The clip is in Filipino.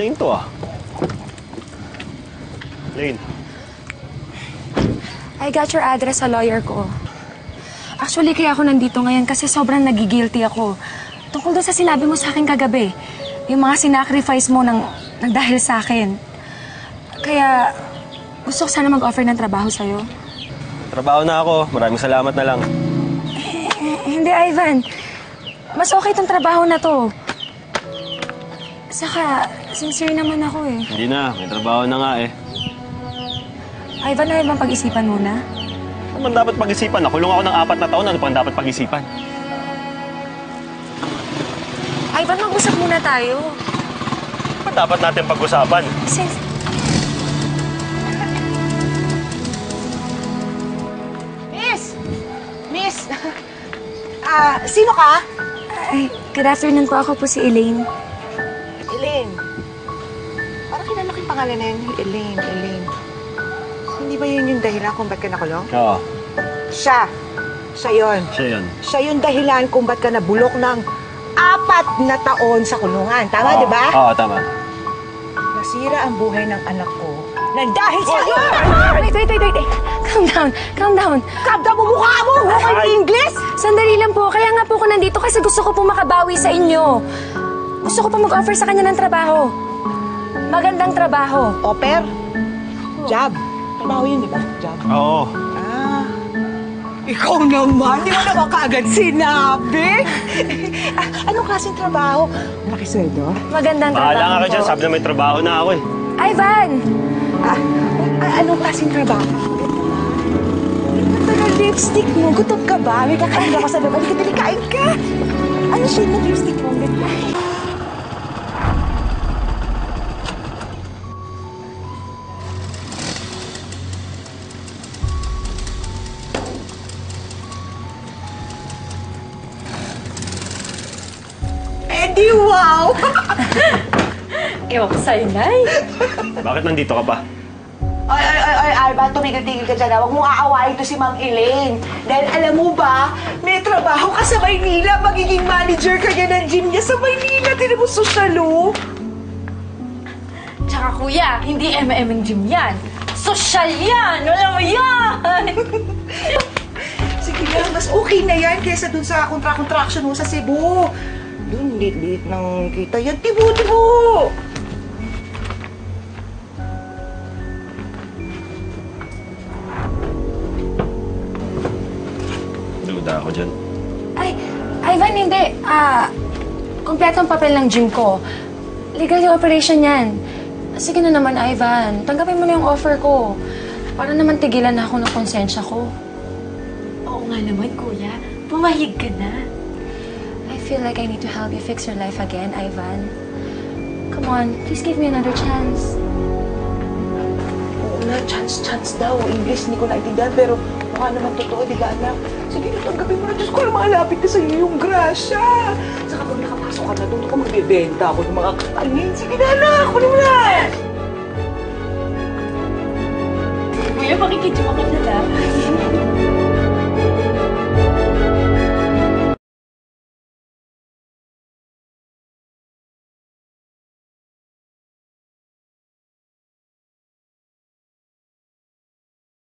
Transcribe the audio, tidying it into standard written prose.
Lane to ah. Lane. I got your address sa lawyer ko. Actually, kaya ako nandito ngayon kasi sobrang nagigilty ako. Tungkol doon sa sinabi mo sa akin kagabi. Yung mga sinacrifice mo ng dahil sa akin. Kaya gusto ko sana mag-offer ng trabaho sa'yo. Trabaho na ako. Maraming salamat na lang. Hindi, Ivan. Mas okay itong trabaho na to. Saka, sincere naman ako eh. Hindi na. May trabaho na nga eh. Ivan, ayaw bang pag-isipan muna? Ano man dapat pag-isipan? Nakulong ako ng 4 na taon. Ano pang dapat pag-isipan? Ivan, mag-usap muna tayo. Ano dapat natin pag-usapan? Miss! Sino ka? Ay, good afternoon po. Ako po si Elaine. Elaine. Parang kinalaking pangalan na yun. Elaine. Hindi ba yun yung dahilan kung ba't ka nakulong? Oo. Siya yun. Siya yung dahilan kung ba't ka nabulok ng 4 na taon sa kulungan. Tama, di ba? Oo, tama. Nasira ang buhay ng anak ko nang dahil sa iyo! Wait. Calm down. Kabda mo mukha mo! Mukha English! Sandali lang po. Kaya nga po ako nandito kasi gusto ko po makabawi sa inyo. Gusto ko po mag-offer sa kanya ng trabaho. Magandang trabaho. Offer? Job. Trabaho yun, di ba? Job. Oo. Ikaw naman, di mo naman kaagad sinabi. Anong klaseng trabaho? Malaki sweldo? Magandang trabaho Bahala nga ka po. dyan. Sabi na may trabaho na ako eh. Ivan! Anong klaseng trabaho? Ganda ng lipstick mo. Gutom ka ba? May kakain ako sa loob. Halika, kain ka. Ano shade ng lipstick mo? Eddie, wow! Ewan ko sa'yo, Nay. Bakit nandito ka pa? Ay, Alba, tumigil-tigil ka dyan. Huwag mong aawain to si Ma'am Elaine. Dahil alam mo ba, may trabaho ka sa Maynila. Magiging manager ka niya ng gym niya sa Maynila. Tinan mo, sosyalo. Tsaka kuya, hindi ang gym yan. Sosyal yan! Alam mo yan! Sige na, mas okay na yan kaysa dun sa contraction mo sa Cebu. Dun, liit-liit ng kita yan. Tibo! Duda ako dyan. Ay, Ivan, hindi. Kompletong papel ng gym ko. Legal yung operation yan. Sige na naman, Ivan. Tanggapin mo na yung offer ko. Para naman tigilan na ako ng konsensya ko. Oo nga naman, kuya. Pumahig ka na. I feel like I need to help you fix your life again, Ivan. Come on, please give me another chance. Oo na, chance daw. English, hindi ko naintindihan, pero mukha naman totoo, di ba, anak? Sige na, tanggapin mo na. Diyos ko, malapit na sa'yo yung grasya. Saka pag nakapasok ka na doon, ka magbebenta ako ng mga kanin. Sige na, anak, kunin mo na. Kuya, pakikidyo ka na lang.